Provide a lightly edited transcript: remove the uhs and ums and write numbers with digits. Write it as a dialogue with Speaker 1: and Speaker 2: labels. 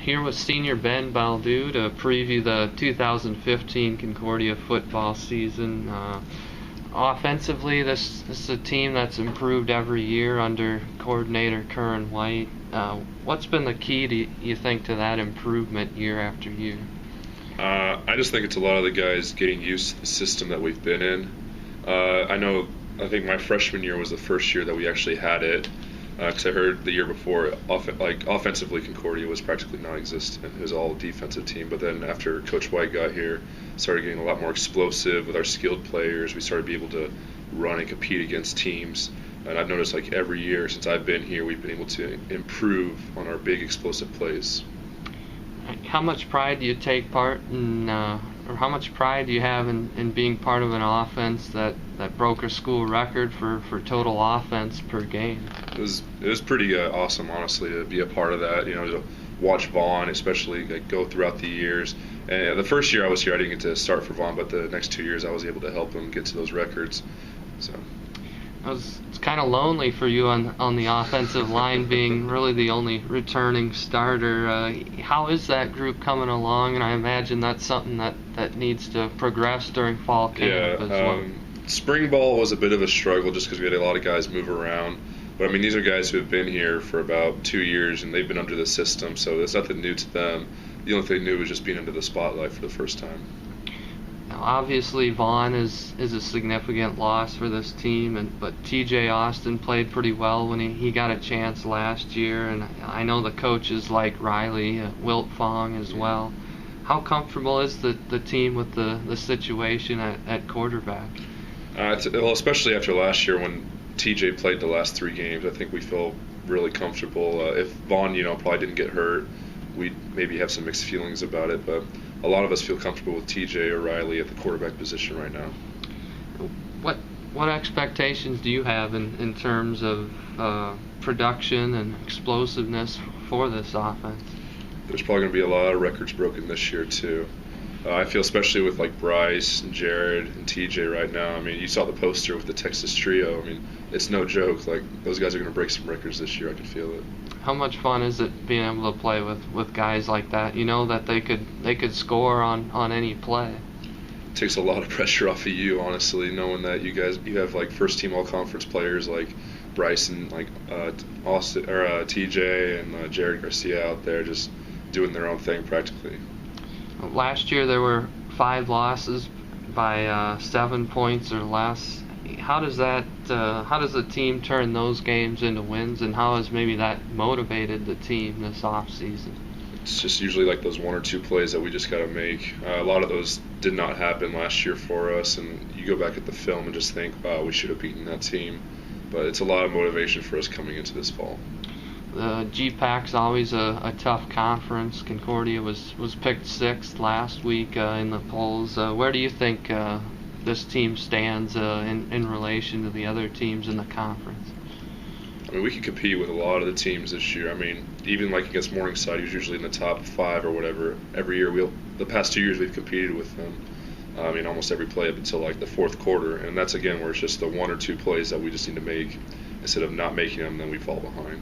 Speaker 1: here with senior Ben Balduc to preview the 2015 Concordia football season. Offensively, this is a team that's improved every year under coordinator Curran White. What's been the key, do you think, to that improvement year after year?
Speaker 2: I just think it's a lot of the guys getting used to the system that we've been in. I think my freshman year was the first year that we actually had it, because I heard the year before, offensively, Concordia was practically non-existent. It was all defensive team. But then after Coach White got here, started getting a lot more explosive with our skilled players. We started to be able to run and compete against teams. And I've noticed every year since I've been here, we've been able to improve on our big explosive plays.
Speaker 1: How much pride do you take part in, or how much pride do you have in being part of an offense that broke a school record for total offense per game?
Speaker 2: It was pretty awesome, honestly, to be a part of that. To watch Vaughn, especially go throughout the years. And the first year I was here, I didn't get to start for Vaughn, but the next 2 years I was able to help him get to those records. So.
Speaker 1: It's kind of lonely for you on the offensive line, being really the only returning starter. How is that group coming along? And I imagine that's something that needs to progress during fall camp as well.
Speaker 2: Spring ball was a bit of a struggle just because we had a lot of guys move around. But, these are guys who have been here for about 2 years, and they've been under the system, so there's nothing new to them. The only thing new was just being under the spotlight for the first time.
Speaker 1: Now, obviously, Vaughn is a significant loss for this team, but T.J. Austin played pretty well when he got a chance last year, and I know the coaches like Riley, Wilt Fong as well. How comfortable is the team with the situation at quarterback?
Speaker 2: Especially after last year when T.J. played the last 3 games, I think we feel really comfortable. If Vaughn, probably didn't get hurt, we'd maybe have some mixed feelings about it, but a lot of us feel comfortable with TJ or Riley at the quarterback position right now.
Speaker 1: What expectations do you have in terms of production and explosiveness for this offense?
Speaker 2: There's probably going to be a lot of records broken this year too. I feel especially with Bryce and Jared and TJ right now. You saw the poster with the Texas Trio. It's no joke. Those guys are going to break some records this year. I can feel it.
Speaker 1: How much fun is it being able to play with guys like that? That they could score on any play.
Speaker 2: It takes a lot of pressure off of you, honestly, knowing that you have first team all conference players like Bryce and Austin or TJ and Jared Garcia out there just doing their own thing practically.
Speaker 1: Last year there were 5 losses by 7 points or less. How does the team turn those games into wins, and how has maybe that motivated the team this off season?
Speaker 2: It's just usually those 1 or 2 plays that we just got to make. A lot of those did not happen last year for us, and you go back at the film and just think, wow, we should have beaten that team. But it's a lot of motivation for us coming into this fall.
Speaker 1: The GPAC's always a tough conference. Concordia was picked 6th last week in the polls. Where do you think this team stands in relation to the other teams in the conference?
Speaker 2: We can compete with a lot of the teams this year. Even against Morningside, who's usually in the top 5 or whatever. Every year, the past 2 years, we've competed with them. Almost every play up until the 4th quarter, and that's again where it's just the 1 or 2 plays that we just need to make. Instead of not making them, then we fall behind.